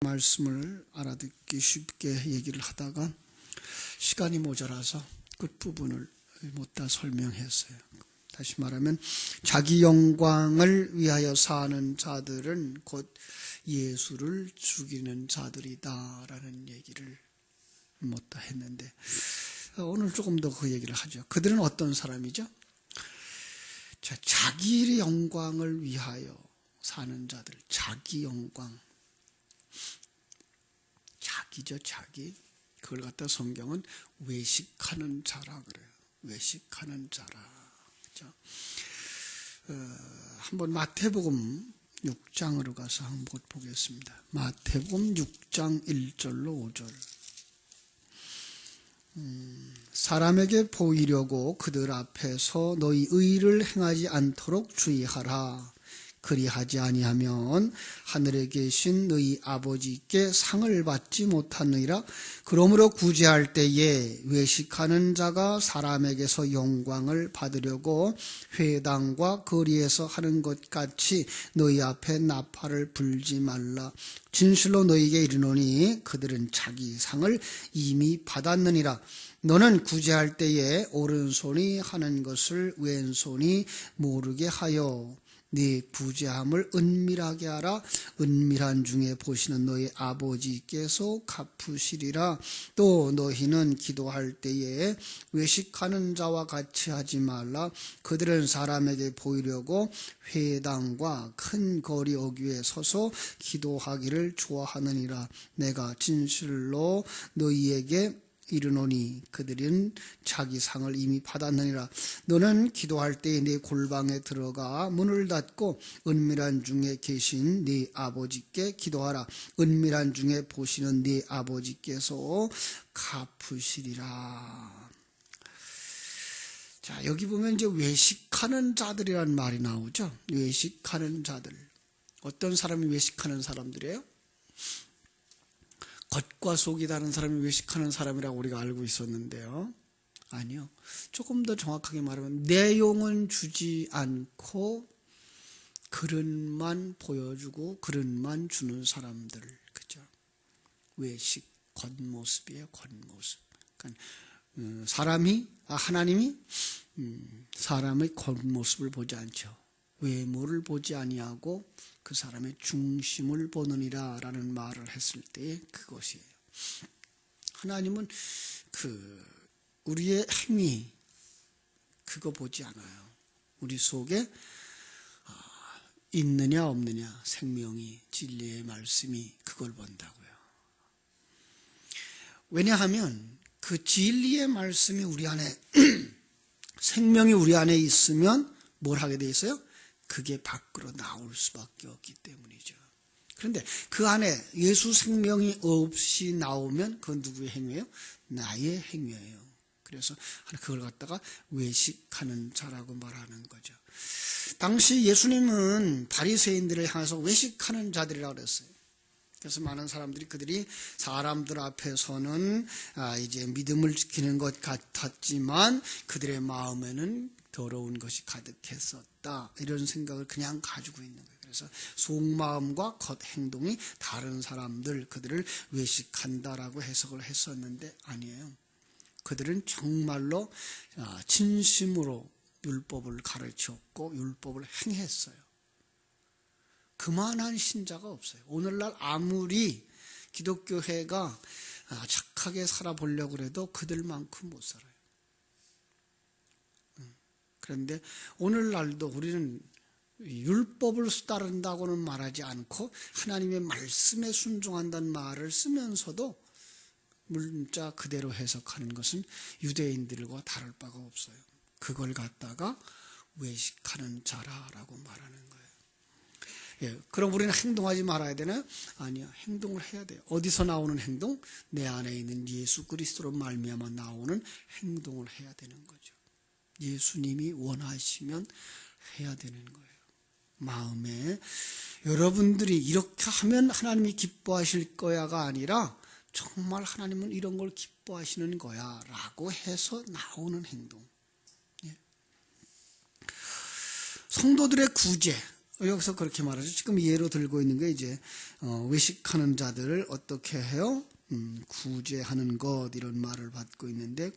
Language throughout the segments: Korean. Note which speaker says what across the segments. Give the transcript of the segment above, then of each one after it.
Speaker 1: 말씀을 알아듣기 쉽게 얘기를 하다가 시간이 모자라서 끝부분을 못 다 설명했어요. 다시 말하면 자기 영광을 위하여 사는 자들은 곧 예수를 죽이는 자들이다라는 얘기를 못 다 했는데 오늘 조금 더 그 얘기를 하죠. 그들은 어떤 사람이죠? 자, 자기 영광을 위하여 사는 자들, 자기 영광. 자기죠, 자기. 그걸 갖다 성경은 외식하는 자라 그래요. 외식하는 자라. 그렇죠? 한번 마태복음 6장으로 가서 한번 보겠습니다. 마태복음 6장 1절로 5절. 사람에게 보이려고 그들 앞에서 너희 의를 행하지 않도록 주의하라. 그리하지 아니하면 하늘에 계신 너희 아버지께 상을 받지 못하느니라. 그러므로 구제할 때에 외식하는 자가 사람에게서 영광을 받으려고 회당과 거리에서 하는 것 같이 너희 앞에 나팔을 불지 말라. 진실로 너희에게 이르노니 그들은 자기 상을 이미 받았느니라. 너는 구제할 때에 오른손이 하는 것을 왼손이 모르게 하여 네 구제함을 은밀하게 하라. 은밀한 중에 보시는 너희 아버지께서 갚으시리라. 또 너희는 기도할 때에 외식하는 자와 같이 하지 말라. 그들은 사람에게 보이려고 회당과 큰 거리 어귀에 서서 기도하기를 좋아하느니라. 내가 진실로 너희에게 이르노니 그들은 자기 상을 이미 받았느니라. 너는 기도할 때에 네 골방에 들어가 문을 닫고 은밀한 중에 계신 네 아버지께 기도하라. 은밀한 중에 보시는 네 아버지께서 갚으시리라. 자, 여기 보면 이제 외식하는 자들이라는 말이 나오죠. 외식하는 자들. 어떤 사람이 외식하는 사람들이에요? 겉과 속이 다른 사람이 외식하는 사람이라고 우리가 알고 있었는데요. 아니요. 조금 더 정확하게 말하면 내용은 주지 않고 그릇만 보여주고 그릇만 주는 사람들. 그죠? 외식, 겉모습이에요. 겉모습. 그러니까 하나님이 사람의 겉모습을 보지 않죠. 외모를 보지 아니하고 그 사람의 중심을 보느니라 라는 말을 했을 때 그것이에요. 하나님은 우리의 행위 그거 보지 않아요. 우리 속에 있느냐 없느냐, 생명이, 진리의 말씀이 그걸 본다고요. 왜냐하면 그 진리의 말씀이 우리 안에 생명이 우리 안에 있으면 뭘 하게 돼 있어요? 그게 밖으로 나올 수밖에 없기 때문이죠. 그런데 그 안에 예수 생명이 없이 나오면 그건 누구의 행위예요? 나의 행위예요. 그래서 그걸 갖다가 외식하는 자라고 말하는 거죠. 당시 예수님은 바리새인들을 향해서 외식하는 자들이라고 그랬어요. 그래서 많은 사람들이 그들이 사람들 앞에서는 이제 믿음을 지키는 것 같았지만 그들의 마음에는 더러운 것이 가득했었다. 이런 생각을 그냥 가지고 있는 거예요. 그래서 속마음과 겉행동이 다른 사람들, 그들을 외식한다라고 해석을 했었는데 아니에요. 그들은 정말로 진심으로 율법을 가르쳤고 율법을 행했어요. 그만한 신자가 없어요. 오늘날 아무리 기독교회가 착하게 살아보려고 해도 그들만큼 못 살아요. 그런데 오늘날도 우리는 율법을 따른다고는 말하지 않고 하나님의 말씀에 순종한다는 말을 쓰면서도 문자 그대로 해석하는 것은 유대인들과 다를 바가 없어요. 그걸 갖다가 외식하는 자라라고 말하는 거예요. 예, 그럼 우리는 행동하지 말아야 되나요? 아니요, 행동을 해야 돼요. 어디서 나오는 행동? 내 안에 있는 예수 그리스도로 말미암아 나오는 행동을 해야 되는 거죠. 예수님이 원하시면 해야 되는 거예요. 마음에 여러분들이 이렇게 하면 하나님이 기뻐하실 거야가 아니라 정말 하나님은 이런 걸 기뻐하시는 거야 라고 해서 나오는 행동. 예. 성도들의 구제, 여기서 그렇게 말하죠. 지금 예로 들고 있는 게 이제 외식하는 자들을 어떻게 해요? 구제하는 것, 이런 말을 받고 있는데,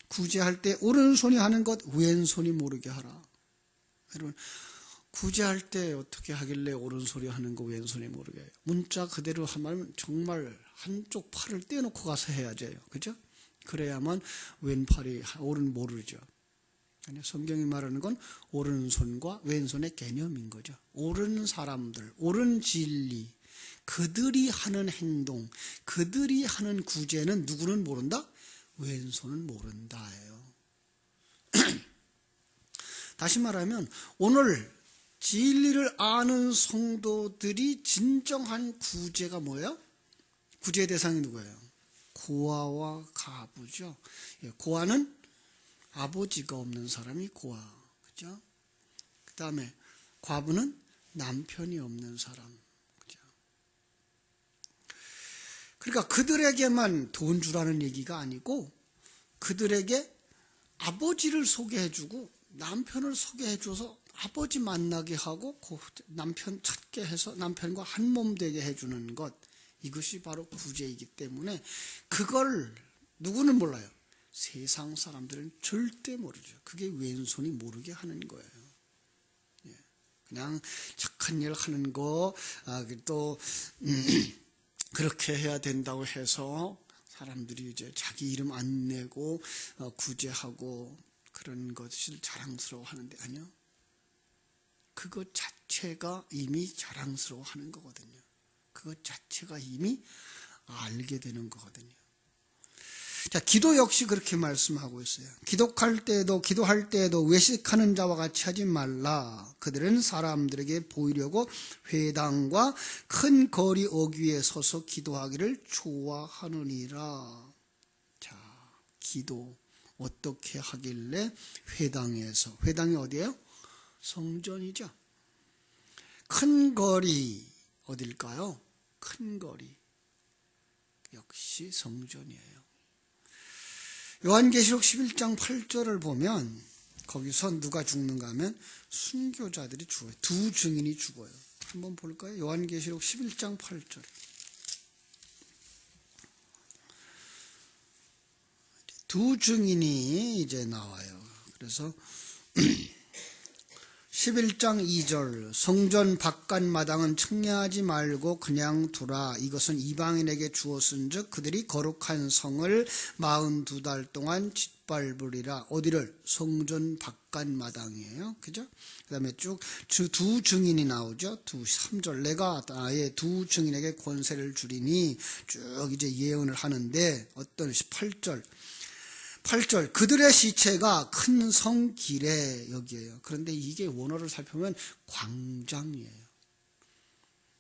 Speaker 1: 구제할 때 오른손이 하는 것 왼손이 모르게 하라. 여러분, 구제할 때 어떻게 하길래 오른손이 하는 거 왼손이 모르게 해요? 문자 그대로 하면 정말 한쪽 팔을 떼놓고 가서 해야죠. 그죠? 그래야만 왼팔이 오른 모르죠. 성경이 말하는 건 오른손과 왼손의 개념인 거죠. 옳은 사람들, 옳은 진리, 그들이 하는 행동, 그들이 하는 구제는 누구는 모른다? 왼손은 모른다예요. 다시 말하면 오늘 진리를 아는 성도들이 진정한 구제가 뭐예요? 구제의 대상이 누구예요? 고아와 가부죠. 고아는 아버지가 없는 사람이 고아, 그죠? 그 다음에 과부는 남편이 없는 사람, 그죠? 그러니까 그들에게만 돈 주라는 얘기가 아니고 그들에게 아버지를 소개해주고 남편을 소개해줘서 아버지 만나게 하고 남편 찾게 해서 남편과 한 몸 되게 해주는 것, 이것이 바로 구제이기 때문에 그걸 누구는 몰라요. 세상 사람들은 절대 모르죠. 그게 왼손이 모르게 하는 거예요. 그냥 착한 일 하는 거, 또 그렇게 해야 된다고 해서 사람들이 이제 자기 이름 안 내고 구제하고 그런 것을 자랑스러워하는데, 아니요. 그것 자체가 이미 자랑스러워하는 거거든요. 그것 자체가 이미 알게 되는 거거든요. 자, 기도 역시 그렇게 말씀하고 있어요. 기도할 때에도 외식하는 자와 같이 하지 말라. 그들은 사람들에게 보이려고 회당과 큰 거리 어귀에 서서 기도하기를 좋아하느니라. 자, 기도 어떻게 하길래 회당에서, 회당이 어디예요? 성전이죠. 큰 거리 어딜까요? 큰 거리 역시 성전이에요. 요한계시록 11장 8절을 보면 거기서 누가 죽는가 하면 순교자들이 죽어요. 두 증인이 죽어요. 한번 볼까요? 요한계시록 11장 8절. 두 증인이 이제 나와요. 그래서 11장 2절, 성전 바깥 마당은 청량하지 말고 그냥 두라. 이것은 이방인에게 주었은즉 그들이 거룩한 성을 42달 동안 짓밟으리라. 어디를? 성전 바깥 마당이에요. 그죠? 그 다음에 쭉 두 증인이 나오죠. 3절, 내가 나의 두 증인에게 권세를 주리니, 쭉 이제 예언을 하는데, 어떤 8절, 그들의 시체가 큰 성 길에, 여기에요. 그런데 이게 원어를 살펴보면 광장이에요.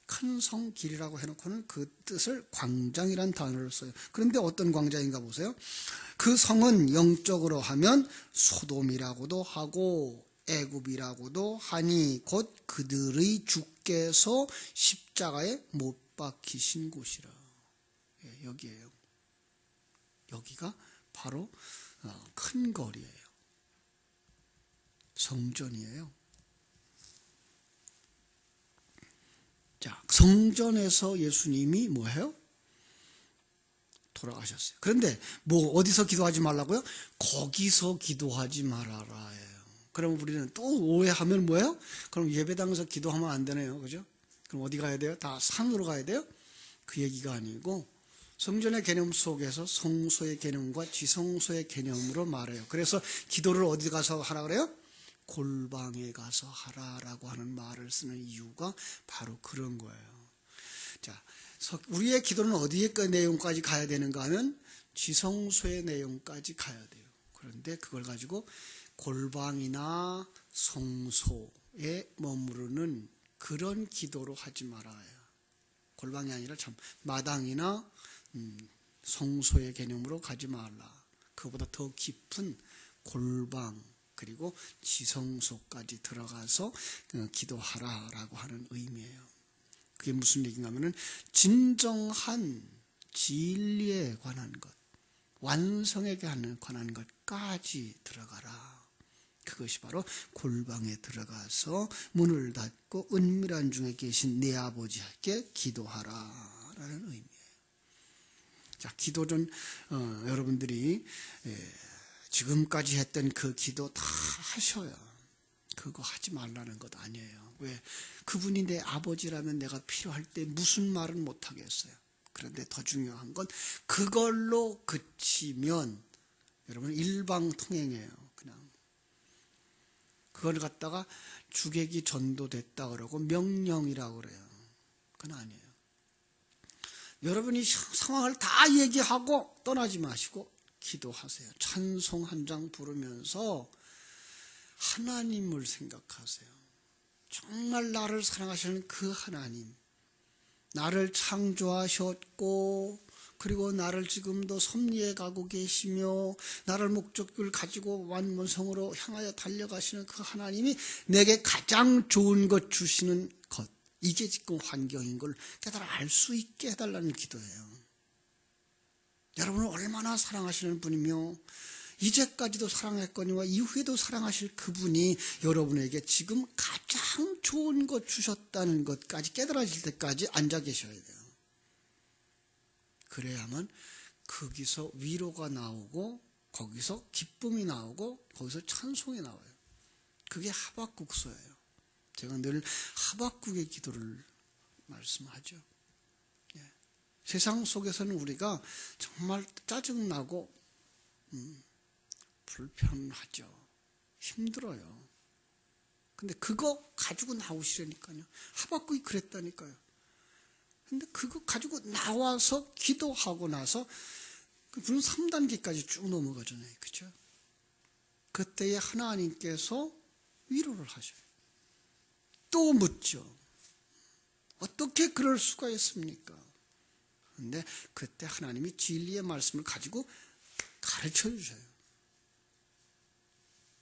Speaker 1: 큰 성 길이라고 해놓고는 그 뜻을 광장이란 단어를 써요. 그런데 어떤 광장인가 보세요. 그 성은 영적으로 하면 소돔이라고도 하고 애굽이라고도 하니 곧 그들의 주께서 십자가에 못 박히신 곳이라. 여기에요. 여기가 바로 큰 거리예요. 성전이에요. 자, 성전에서 예수님이 뭐해요? 돌아가셨어요. 그런데 뭐 어디서 기도하지 말라고요? 거기서 기도하지 말아라예요. 그럼 우리는 또 오해하면 뭐예요? 그럼 예배당에서 기도하면 안 되네요. 그죠? 그럼 어디 가야 돼요? 다 산으로 가야 돼요? 그 얘기가 아니고 성전의 개념 속에서 성소의 개념과 지성소의 개념으로 말해요. 그래서 기도를 어디 가서 하라 그래요? 골방에 가서 하라라고 하는 말을 쓰는 이유가 바로 그런 거예요. 자, 우리의 기도는 어디에 내용까지 가야 되는가 하면 지성소의 내용까지 가야 돼요. 그런데 그걸 가지고 골방이나 성소에 머무르는 그런 기도로 하지 말아요. 골방이 아니라 참 마당이나 성소의 개념으로 가지 말라. 그보다 더 깊은 골방 그리고 지성소까지 들어가서 기도하라라고 하는 의미예요. 그게 무슨 얘기인가 하면은 진정한 진리에 관한 것, 완성에 관한 것까지 들어가라. 그것이 바로 골방에 들어가서 문을 닫고 은밀한 중에 계신 내 아버지께 기도하라 라는 의미예요. 자, 기도 전 여러분들이 지금까지 했던 그 기도 다 하셔요. 그거 하지 말라는 것 아니에요. 왜? 그분이 내 아버지라면 내가 필요할 때 무슨 말은 못 하겠어요. 그런데 더 중요한 건 그걸로 그치면 여러분 일방통행이에요. 그냥 그걸 갖다가 주객이 전도됐다 그러고 명령이라고 그래요. 그건 아니에요. 여러분이 상황을 다 얘기하고 떠나지 마시고 기도하세요. 찬송 한 장 부르면서 하나님을 생각하세요. 정말 나를 사랑하시는 그 하나님, 나를 창조하셨고 그리고 나를 지금도 섭리해 가고 계시며 나를 목적을 가지고 완성으로 향하여 달려가시는 그 하나님이 내게 가장 좋은 것 주시는 것, 이게 지금 환경인 걸 깨달아 알 수 있게 해달라는 기도예요. 여러분을 얼마나 사랑하시는 분이며 이제까지도 사랑했거니와 이후에도 사랑하실 그분이 여러분에게 지금 가장 좋은 것 주셨다는 것까지 깨달아질 때까지 앉아 계셔야 돼요. 그래야만 거기서 위로가 나오고 거기서 기쁨이 나오고 거기서 찬송이 나와요. 그게 하박국서예요. 제가 늘 하박국의 기도를 말씀하죠. 세상 속에서는 우리가 정말 짜증나고 불편하죠. 힘들어요. 근데 그거 가지고 나오시라니까요. 하박국이 그랬다니까요. 근데 그거 가지고 나와서 기도하고 나서 그분 3단계까지 쭉 넘어가잖아요. 그렇죠? 그때에 하나님께서 위로를 하셔요. 또 묻죠. 어떻게 그럴 수가 있습니까? 그런데 그때 하나님이 진리의 말씀을 가지고 가르쳐 주셔요.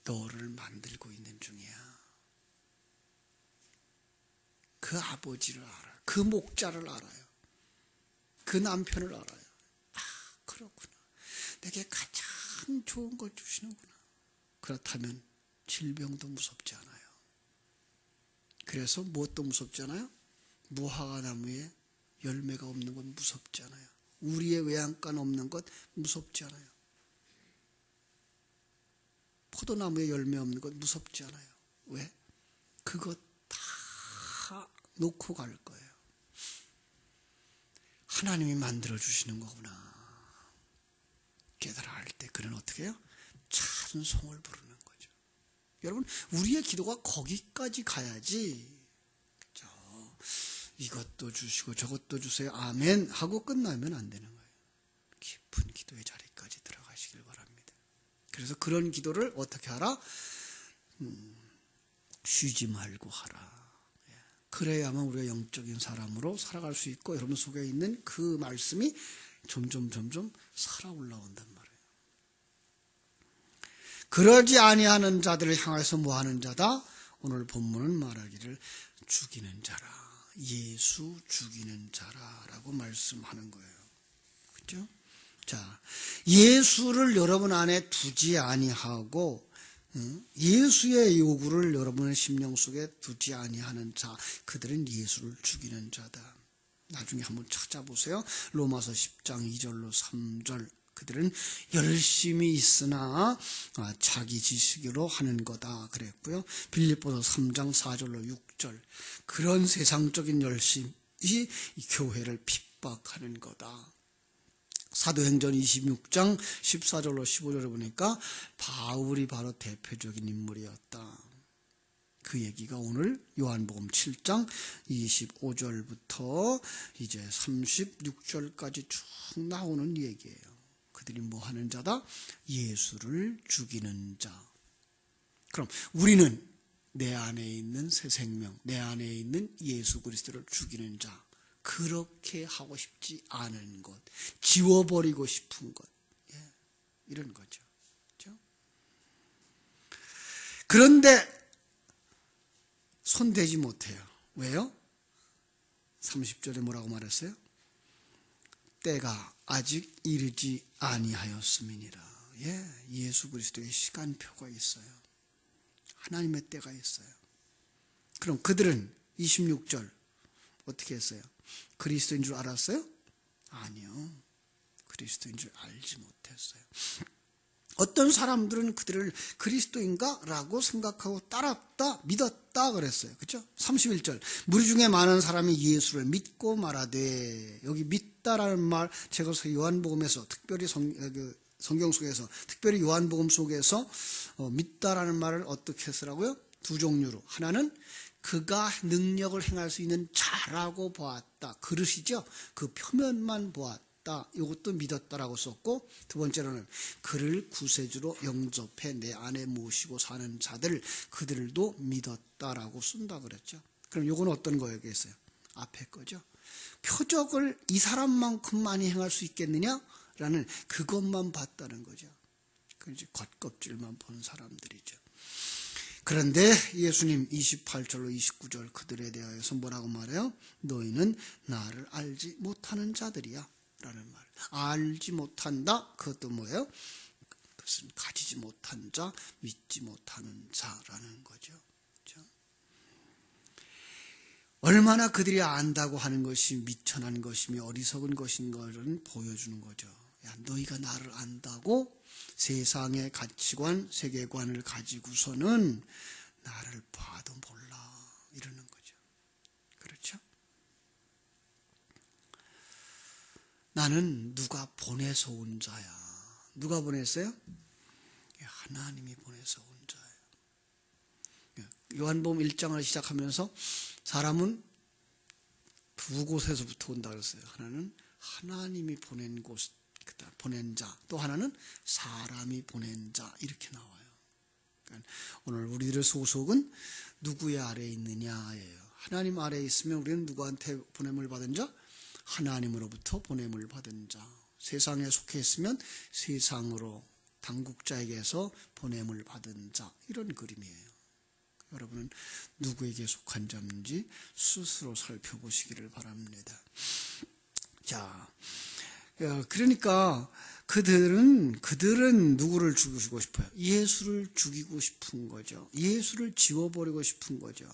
Speaker 1: 너를 만들고 있는 중이야. 그 아버지를 알아요. 그 목자를 알아요. 그 남편을 알아요. 아, 그렇구나. 내게 가장 좋은 걸 주시는구나. 그렇다면 질병도 무섭지 않아요. 그래서 무엇도 무섭지 않아요? 무화과 나무에 열매가 없는 건 무섭지 않아요. 우리의 외양간 없는 것 무섭지 않아요. 포도나무에 열매 없는 것 무섭지 않아요. 왜? 그것 다 놓고 갈 거예요. 하나님이 만들어 주시는 거구나. 깨달아 할 때 그는 어떻게 해요? 찬송을 부르는 거죠. 여러분, 우리의 기도가 거기까지 가야지. 그렇죠? 이것도 주시고 저것도 주세요. 아멘 하고 끝나면 안 되는 거예요. 깊은 기도의 자리까지 들어가시길 바랍니다. 그래서 그런 기도를 어떻게 하라? 쉬지 말고 하라. 그래야만 우리가 영적인 사람으로 살아갈 수 있고 여러분 속에 있는 그 말씀이 점점 살아 올라온단 말이에요. 그러지 아니하는 자들을 향해서 뭐하는 자다? 오늘 본문은 말하기를 죽이는 자라. 예수 죽이는 자라라고 말씀하는 거예요. 그렇죠? 자, 예수를 여러분 안에 두지 아니하고 예수의 요구를 여러분의 심령 속에 두지 아니하는 자, 그들은 예수를 죽이는 자다. 나중에 한번 찾아보세요. 로마서 10장 2절로 3절. 그들은 열심히 있으나 자기 지식으로 하는 거다 그랬고요. 빌립보서 3장 4절로 6절. 그런 세상적인 열심이 교회를 핍박하는 거다. 사도행전 26장 14절로 15절을 보니까 바울이 바로 대표적인 인물이었다. 그 얘기가 오늘 요한복음 7장 25절부터 이제 36절까지 쭉 나오는 얘기예요. 그들이 뭐 하는 자다? 예수를 죽이는 자. 그럼 우리는 내 안에 있는 새 생명, 내 안에 있는 예수 그리스도를 죽이는 자. 그렇게 하고 싶지 않은 것, 지워버리고 싶은 것, 이런 거죠. 그렇죠? 그런데 손대지 못해요. 왜요? 30절에 뭐라고 말했어요? 때가 아직 이르지 아니하였음이니라. 예수 그리스도의 시간표가 있어요. 하나님의 때가 있어요. 그럼 그들은 26절 어떻게 했어요? 그리스도인 줄 알았어요? 아니요. 그리스도인 줄 알지 못했어요. 어떤 사람들은 그들을 그리스도인가? 라고 생각하고 따랐다, 믿었다 그랬어요. 그렇죠? 31절 무리 중에 많은 사람이 예수를 믿고 말하되, 여기 믿다라는 말 제가 요한복음에서 특별히 성경 속에서 특별히 요한복음 속에서 믿다라는 말을 어떻게 쓰라고요? 두 종류로. 하나는 그가 능력을 행할 수 있는 자라고 보았다. 그릇이죠. 그 표면만 보았다. 이것도 믿었다라고 썼고, 두 번째로는 그를 구세주로 영접해 내 안에 모시고 사는 자들, 그들도 믿었다라고 쓴다 그랬죠. 그럼 이건 어떤 거였겠어요? 앞에 거죠. 표적을 이 사람만큼 많이 행할 수 있겠느냐라는 그것만 봤다는 거죠. 그 이제 겉껍질만 본 사람들이죠. 그런데 예수님 28절로 29절 그들에 대하여서 뭐라고 말해요? 너희는 나를 알지 못하는 자들이야 라는 말. 알지 못한다, 그것도 뭐예요? 그것은 가지지 못한 자, 믿지 못하는 자라는 거죠. 그렇죠? 얼마나 그들이 안다고 하는 것이 미천한 것이며 어리석은 것인 것을 보여주는 거죠. 야, 너희가 나를 안다고 세상의 가치관, 세계관을 가지고서는 나를 봐도 몰라 이러는 거죠. 그렇죠? 나는 누가 보내서 온 자야. 누가 보냈어요? 하나님이 보내서 온 자예요. 요한복음 1장을 시작하면서 사람은 두 곳에서부터 온다 그랬어요. 하나는 하나님이 보낸 곳, 보낸 자, 또 하나는 사람이 보낸 자, 이렇게 나와요. 그러니까 오늘 우리들의 소속은 누구의 아래에 있느냐예요. 하나님 아래에 있으면 우리는 누구한테 보냄을 받은 자? 하나님으로부터 보냄을 받은 자. 세상에 속해 있으면 세상으로 당국자에게서 보냄을 받은 자, 이런 그림이에요. 여러분은 누구에게 속한 자인지 스스로 살펴보시기를 바랍니다. 자, 그러니까 그들은 누구를 죽이고 싶어요? 예수를 죽이고 싶은 거죠. 예수를 지워버리고 싶은 거죠.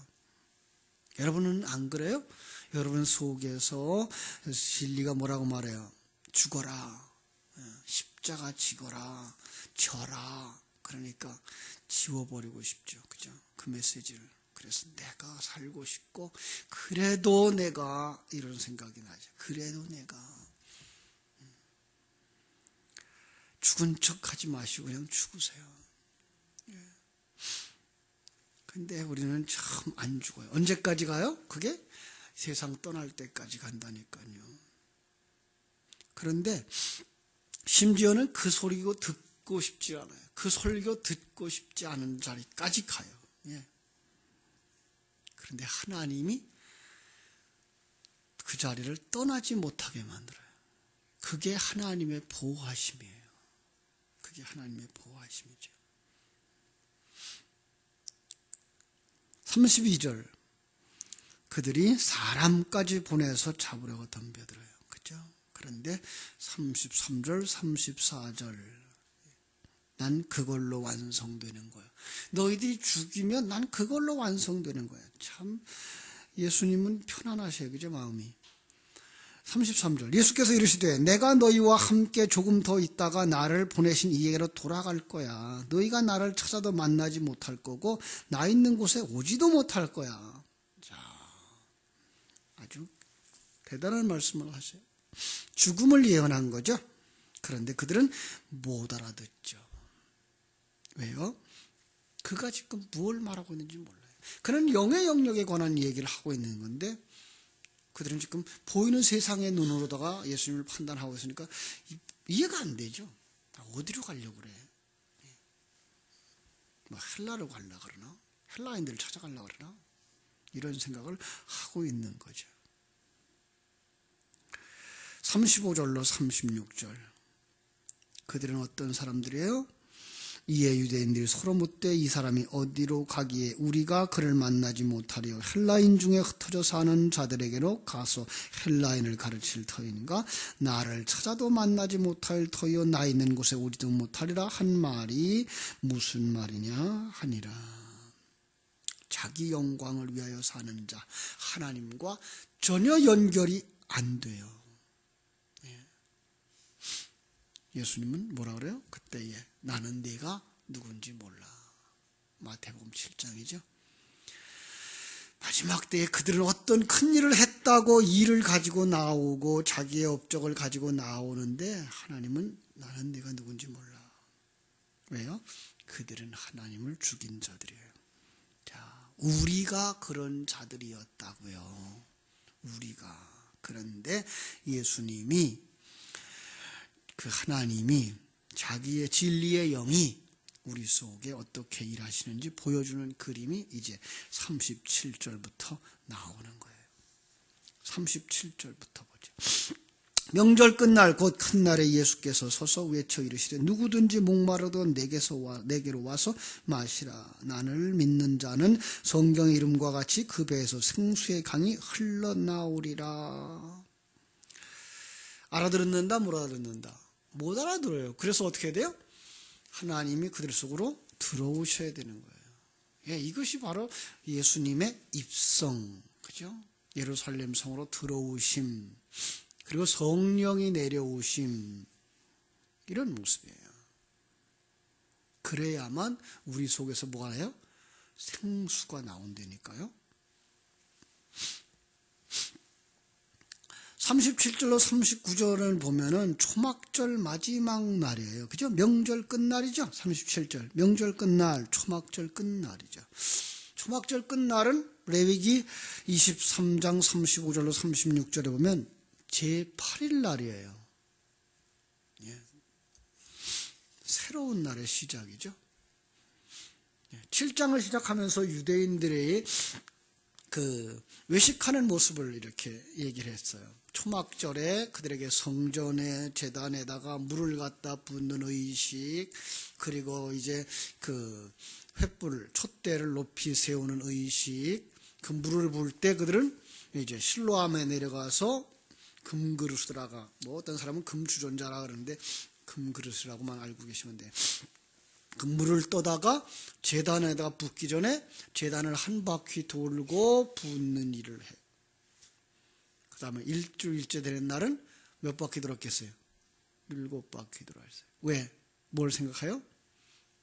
Speaker 1: 여러분은 안 그래요? 여러분 속에서 진리가 뭐라고 말해요? 죽어라, 십자가 지거라, 져라. 그러니까 지워버리고 싶죠. 그죠? 그 메시지를. 그래서 내가 살고 싶고, 그래도 내가, 이런 생각이 나죠. 그래도 내가. 죽은 척 하지 마시고 그냥 죽으세요. 근데 우리는 참 안 죽어요. 언제까지 가요? 그게 세상 떠날 때까지 간다니까요. 그런데 심지어는 그 소리고 듣고 싶지 않아요. 그 설교 듣고 싶지 않은 자리까지 가요. 예. 그런데 하나님이 그 자리를 떠나지 못하게 만들어요. 그게 하나님의 보호하심이에요. 그게 하나님의 보호하심이죠. 32절 그들이 사람까지 보내서 잡으려고 덤벼들어요. 그렇죠? 그런데 33절, 34절 난 그걸로 완성되는 거예요. 너희들이 죽이면 난 그걸로 완성되는 거예요. 참 예수님은 편안하셔요. 그죠? 마음이. 33절 예수께서 이르시되 내가 너희와 함께 조금 더 있다가 나를 보내신 이에게로 돌아갈 거야. 너희가 나를 찾아도 만나지 못할 거고 나 있는 곳에 오지도 못할 거야. 자, 아주 대단한 말씀을 하세요. 죽음을 예언한 거죠. 그런데 그들은 못 알아듣죠. 왜요? 그가 지금 무엇을 말하고 있는지 몰라요. 그는 영의 영역에 관한 얘기를 하고 있는 건데 그들은 지금 보이는 세상의 눈으로다가 예수님을 판단하고 있으니까 이해가 안 되죠. 어디로 가려고 그래? 뭐 헬라로 가려고 그러나? 헬라인들을 찾아가려고 그러나? 이런 생각을 하고 있는 거죠. 35절로 36절 그들은 어떤 사람들이에요? 이에 유대인들이 서로 묻되 이 사람이 어디로 가기에 우리가 그를 만나지 못하리요? 헬라인 중에 흩어져 사는 자들에게로 가서 헬라인을 가르칠 터인가? 나를 찾아도 만나지 못할 터이요 나 있는 곳에 오지도 못하리라 한 말이 무슨 말이냐 하니라. 자기 영광을 위하여 사는 자, 하나님과 전혀 연결이 안 돼요. 예수님은 뭐라 그래요? 그때에 나는 네가 누군지 몰라. 마태복음 7장이죠. 마지막 때에 그들은 어떤 큰 일을 했다고 일을 가지고 나오고 자기의 업적을 가지고 나오는데 하나님은 나는 네가 누군지 몰라. 왜요? 그들은 하나님을 죽인 자들이에요. 자, 우리가 그런 자들이었다고요. 우리가. 그런데 예수님이 그 하나님이 자기의 진리의 영이 우리 속에 어떻게 일하시는지 보여주는 그림이 이제 37절부터 나오는 거예요. 37절부터 보죠. 명절 끝날 곧 큰 날에 예수께서 서서 외쳐 이르시되 누구든지 목마르도 내게로 와서 마시라. 나를 믿는 자는 성경의 이름과 같이 그 배에서 생수의 강이 흘러나오리라. 알아들었는다, 못 알아듣는다? 못 알아들어요. 그래서 어떻게 돼요? 하나님이 그들 속으로 들어오셔야 되는 거예요. 예, 이것이 바로 예수님의 입성, 그죠? 예루살렘 성으로 들어오심, 그리고 성령이 내려오심, 이런 모습이에요. 그래야만 우리 속에서 뭐가 나요? 생수가 나온다니까요. 37절로 39절을 보면은 초막절 마지막 날이에요. 그죠? 명절 끝날이죠. 37절. 명절 끝날, 초막절 끝날이죠. 초막절 끝날은 레위기 23장 35절로 36절에 보면 제8일 날이에요. 예. 새로운 날의 시작이죠. 7장을 시작하면서 유대인들의 그 외식하는 모습을 이렇게 얘기를 했어요. 초막절에 그들에게 성전의 제단에다가 물을 갖다 붓는 의식, 그리고 이제 그 횃불, 촛대를 높이 세우는 의식, 그 물을 부을 때 그들은 이제 실로암에 내려가서 금그릇으로다가, 뭐 어떤 사람은 금주전자라 그러는데 금그릇이라고만 알고 계시면 돼요. 그 물을 떠다가 제단에다가 붓기 전에 제단을 한 바퀴 돌고 붓는 일을 해요. 그 다음에 일주일째 되는 날은 몇 바퀴 돌았겠어요? 7바퀴 돌았어요. 왜? 뭘 생각해요?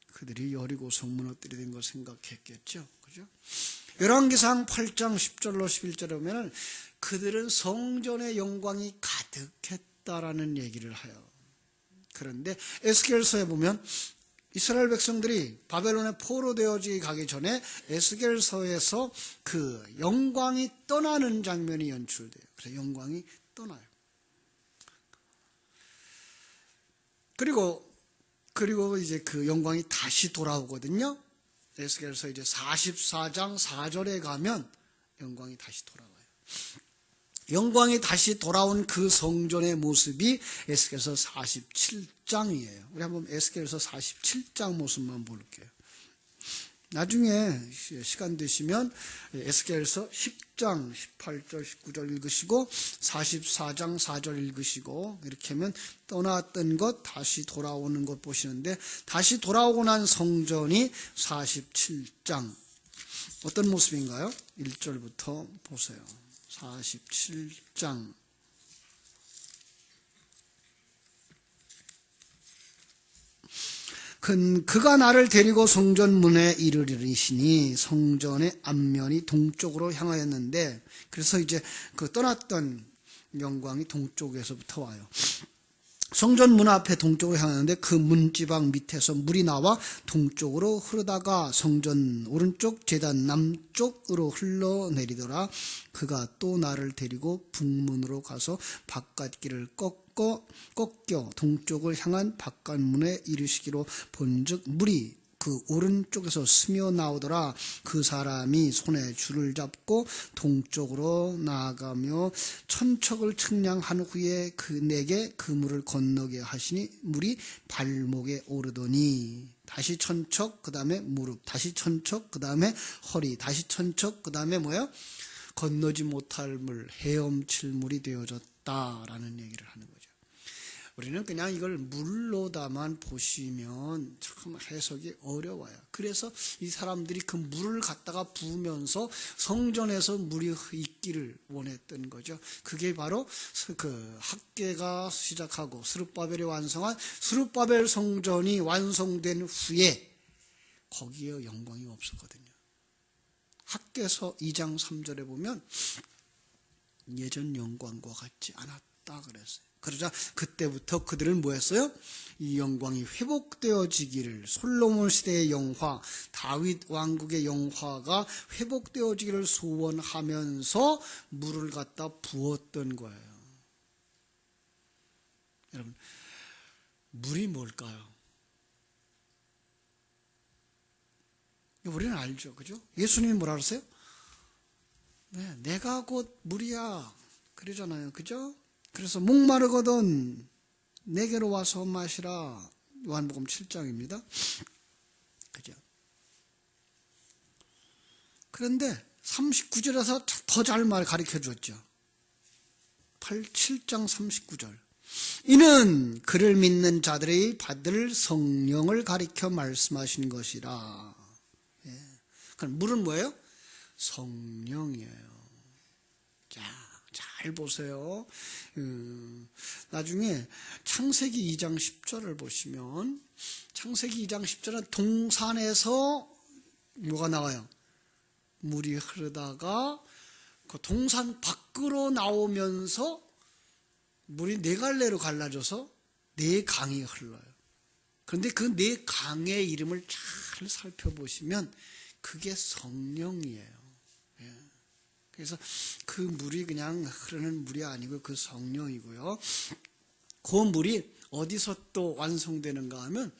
Speaker 1: 그들이 여리고 성 무너뜨리는 걸 생각했겠죠. 그죠? 열왕기상 8장 10절로 11절에 보면 그들은 성전의 영광이 가득했다라는 얘기를 해요. 그런데 에스겔서에 보면 이스라엘 백성들이 바벨론에 포로되어지 가기 전에 에스겔서에서 그 영광이 떠나는 장면이 연출돼요. 그래서 영광이 떠나요. 그리고 이제 그 영광이 다시 돌아오거든요. 에스겔서 이제 44장 4절에 가면 영광이 다시 돌아와요. 영광이 다시 돌아온 그 성전의 모습이 에스겔서 47장이에요. 우리 한번 에스겔서 47장 모습만 볼게요. 나중에 시간 되시면 에스겔서 10장 18절 19절 읽으시고 44장 4절 읽으시고 이렇게 하면 떠났던 것 다시 돌아오는 것 보시는데, 다시 돌아오고 난 성전이 47장 어떤 모습인가요? 1절부터 보세요. 47장 그가 나를 데리고 성전 문에 이르리시니 성전의 앞면이 동쪽으로 향하였는데, 그래서 이제 그 떠났던 영광이 동쪽에서부터 와요. 성전 문 앞에 동쪽으로 향하는데 그 문지방 밑에서 물이 나와 동쪽으로 흐르다가 성전 오른쪽 제단 남쪽으로 흘러내리더라. 그가 또 나를 데리고 북문으로 가서 바깥길을 꺾여 동쪽을 향한 바깥문에 이르시기로 본즉 물이 그 오른쪽에서 스며 나오더라. 그 사람이 손에 줄을 잡고 동쪽으로 나아가며 천척을 측량한 후에 내게 그 물을 건너게 하시니 물이 발목에 오르더니 다시 천척, 그 다음에 무릎, 다시 천척, 그 다음에 허리, 다시 천척, 그 다음에 뭐예요? 건너지 못할 물, 헤엄칠 물이 되어졌다라는 얘기를 하는 거죠. 우리는 그냥 이걸 물로다만 보시면 참 해석이 어려워요. 그래서 이 사람들이 그 물을 갖다가 부으면서 성전에서 물이 있기를 원했던 거죠. 그게 바로 그 학개가 시작하고 스룹바벨이 완성한 스룹바벨 성전이 완성된 후에 거기에 영광이 없었거든요. 학개서 2장 3절에 보면 예전 영광과 같지 않았다 그랬어요. 그러자 그때부터 그들은 뭐 했어요? 이 영광이 회복되어지기를, 솔로몬 시대의 영화, 다윗 왕국의 영화가 회복되어지기를 소원하면서 물을 갖다 부었던 거예요. 여러분, 물이 뭘까요? 우리는 알죠, 그죠? 예수님이 뭐라 그러세요? 네, 내가 곧 물이야 그러잖아요, 그죠? 그래서 목마르거든 내게로 와서 마시라. 요한복음 7장입니다. 그죠? 그런데 39절에서 더 잘 말 가르쳐 줬죠. 7장 39절. 이는 그를 믿는 자들이 받을 성령을 가리켜 말씀하신 것이라. 예. 그럼 물은 뭐예요? 성령이에요. 자, 잘 보세요. 나중에 창세기 2장 10절을 보시면 창세기 2장 10절은 동산에서 뭐가 나와요? 물이 흐르다가 그 동산 밖으로 나오면서 물이 네 갈래로 갈라져서 네 강이 흘러요. 그런데 그 네 강의 이름을 잘 살펴보시면 그게 성령이에요. 그래서 그 물이 그냥 흐르는 물이 아니고 그 성령이고요. 그 물이 어디서 또 완성되는가 하면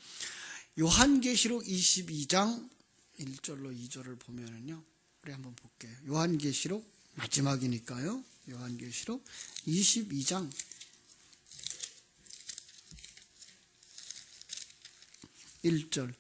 Speaker 1: 요한계시록 22장 1절로 2절을 보면은요. 우리 한번 볼게요. 요한계시록 마지막이니까요. 요한계시록 22장 1절.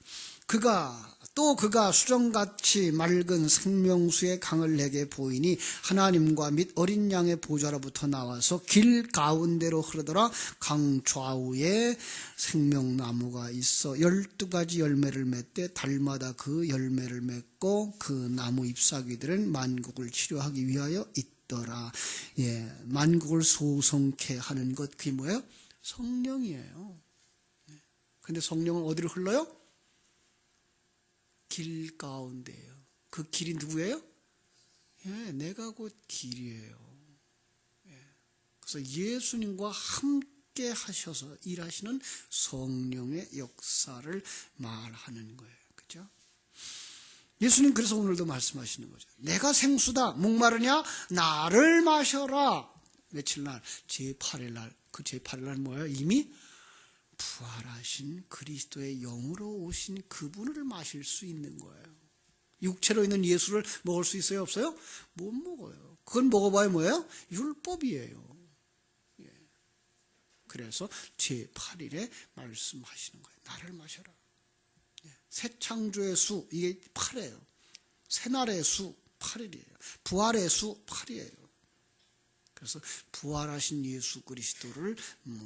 Speaker 1: 그가 수정같이 맑은 생명수의 강을 내게 보이니 하나님과 및 어린 양의 보좌로부터 나와서 길 가운데로 흐르더라. 강 좌우에 생명나무가 있어 12가지 열매를 맺되 달마다 그 열매를 맺고 그 나무 잎사귀들은 만국을 치료하기 위하여 있더라. 예, 만국을 소성케 하는 것, 그게 뭐예요? 성령이에요. 근데 성령은 어디로 흘러요? 길 가운데예요. 그 길이 누구예요? 예, 내가 곧 길이에요. 예. 그래서 예수님과 함께 하셔서 일하시는 성령의 역사를 말하는 거예요. 그죠? 예수님 그래서 오늘도 말씀하시는 거죠. 내가 생수다. 목마르냐? 나를 마셔라. 며칠 날? 제8일 날. 그 제8일 날 뭐예요? 이미 부활하신 그리스도의 영으로 오신 그분을 마실 수 있는 거예요. 육체로 있는 예수를 먹을 수 있어요? 없어요? 못 먹어요. 그건 먹어봐야 뭐예요? 율법이에요. 예. 그래서 제8일에 말씀하시는 거예요. 나를 마셔라. 예. 새 창조의 수, 이게 8이에요. 새날의 수 8일이에요. 부활의 수 8이에요. 그래서 부활하신 예수 그리스도를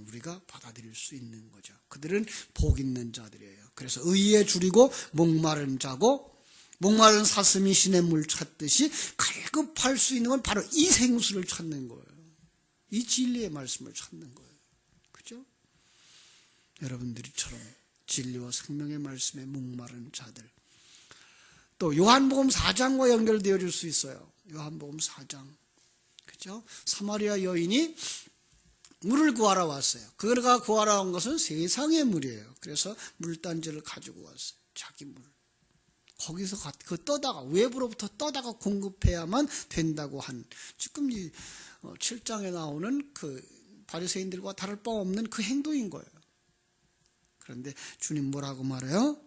Speaker 1: 우리가 받아들일 수 있는 거죠. 그들은 복 있는 자들이에요. 그래서 의에 줄이고 목마른 자고, 목마른 사슴이 시냇물 찾듯이 갈급할 수 있는 건 바로 이 생수를 찾는 거예요. 이 진리의 말씀을 찾는 거예요. 그죠? 여러분들이처럼 진리와 생명의 말씀에 목마른 자들. 또 요한복음 4장과 연결되어질 수 있어요. 요한복음 4장. 그죠? 사마리아 여인이 물을 구하러 왔어요. 그가 구하러 온 것은 세상의 물이에요. 그래서 물단지를 가지고 왔어요. 자기 물. 거기서 그 떠다가, 외부로부터 떠다가 공급해야만 된다고 한, 지금 이 7장에 나오는 그 바리새인들과 다를 바 없는 그 행동인 거예요. 그런데 주님 뭐라고 말해요?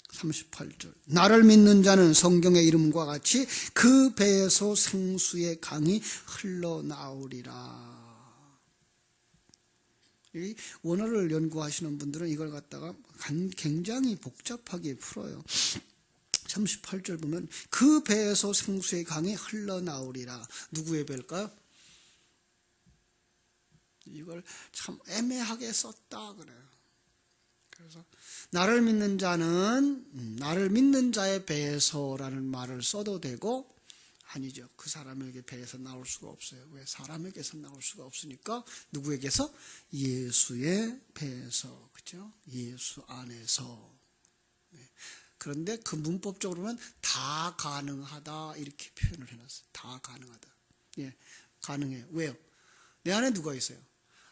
Speaker 1: 38절. 나를 믿는 자는 성경의 이름과 같이 그 배에서 생수의 강이 흘러나오리라. 이 원어를 연구하시는 분들은 이걸 갖다가 굉장히 복잡하게 풀어요. 38절 보면 그 배에서 생수의 강이 흘러나오리라. 누구의 배일까요? 이걸 참 애매하게 썼다 그래요. 그래서 나를 믿는 자의 배에서라는 말을 써도 되고, 아니죠. 그 사람에게 배에서 나올 수가 없어요. 왜? 사람에게서 나올 수가 없으니까 누구에게서? 예수의 배에서, 그죠? 예수 안에서. 네. 그런데 그 문법적으로는 다 가능하다 이렇게 표현을 해놨어요. 다 가능하다. 예, 가능해요. 왜요? 내 안에 누가 있어요?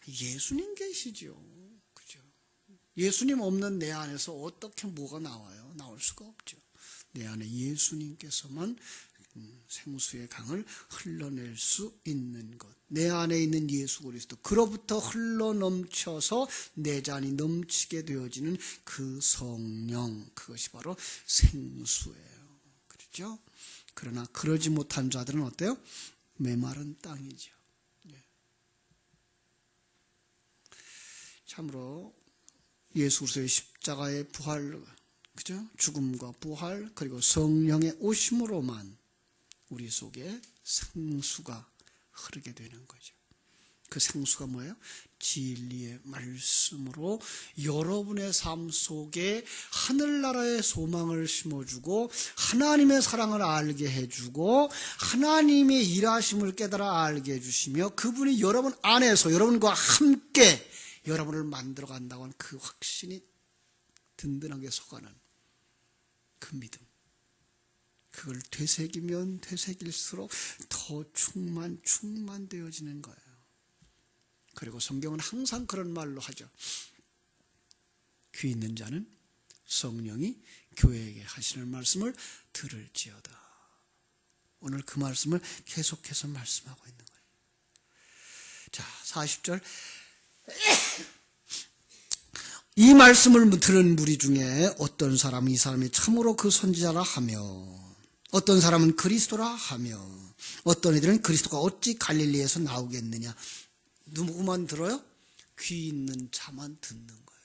Speaker 1: 예수님 계시죠. 그죠? 예수님 없는 내 안에서 어떻게 뭐가 나와요? 나올 수가 없죠. 내 안에 예수님께서만 생수의 강을 흘러낼 수 있는 것. 내 안에 있는 예수 그리스도, 그로부터 흘러넘쳐서 내 잔이 넘치게 되어지는 그 성령, 그것이 바로 생수예요. 그렇죠? 그러나 그러지 못한 자들은 어때요? 메마른 땅이죠. 참으로 예수 그리스도의 십자가의 부활, 그죠? 죽음과 부활, 그리고 성령의 오심으로만 우리 속에 생수가 흐르게 되는 거죠. 그 생수가 뭐예요? 진리의 말씀으로 여러분의 삶 속에 하늘나라의 소망을 심어주고, 하나님의 사랑을 알게 해주고, 하나님의 일하심을 깨달아 알게 해주시며, 그분이 여러분 안에서 여러분과 함께 여러분을 만들어 간다고 하는 그 확신이 든든하게 서가는 그 믿음. 그걸 되새기면 되새길수록 더 충만되어지는 거예요. 그리고 성경은 항상 그런 말로 하죠. 귀 있는 자는 성령이 교회에게 하시는 말씀을 들을지어다. 오늘 그 말씀을 계속해서 말씀하고 있는 거예요. 자, 40절. 이 말씀을 들은 무리 중에 어떤 사람은 이 사람이 참으로 그 선지자라 하며, 어떤 사람은 그리스도라 하며, 어떤 이들은 그리스도가 어찌 갈릴리에서 나오겠느냐. 누구만 들어요? 귀 있는 자만 듣는 거예요.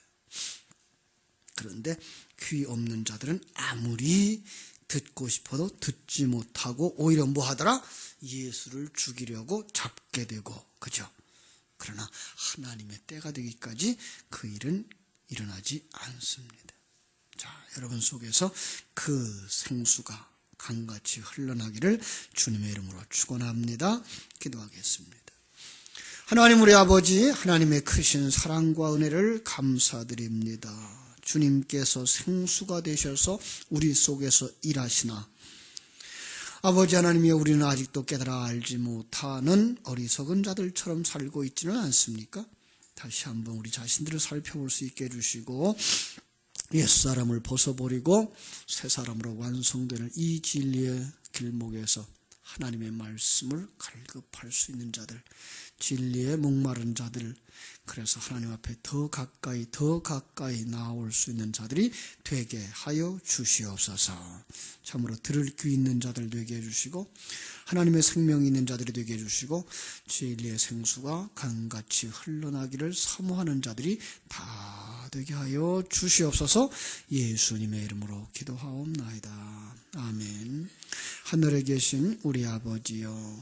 Speaker 1: 그런데 귀 없는 자들은 아무리 듣고 싶어도 듣지 못하고 오히려 뭐 하더라? 예수를 죽이려고 잡게 되고, 그죠? 그러나 하나님의 때가 되기까지 그 일은 일어나지 않습니다. 자, 여러분 속에서 그 생수가 강같이 흘러나기를 주님의 이름으로 축원합니다. 기도하겠습니다. 하나님 우리 아버지, 하나님의 크신 사랑과 은혜를 감사드립니다. 주님께서 생수가 되셔서 우리 속에서 일하시나, 아버지 하나님이 우리는 아직도 깨달아 알지 못하는 어리석은 자들처럼 살고 있지는 않습니까? 다시 한번 우리 자신들을 살펴볼 수 있게 해주시고, 옛사람을 벗어버리고 새 사람으로 완성되는 이 진리의 길목에서 하나님의 말씀을 갈급할 수 있는 자들, 진리에 목마른 자들, 그래서 하나님 앞에 더 가까이 나아올 수 있는 자들이 되게 하여 주시옵소서. 참으로 들을 귀 있는 자들 되게 해주시고, 하나님의 생명이 있는 자들이 되게 해주시고, 진리의 생수가 강같이 흘러나기를 사모하는 자들이 다 되게 하여 주시옵소서. 예수님의 이름으로 기도하옵나이다. 아멘. 하늘에 계신 우리 아버지여,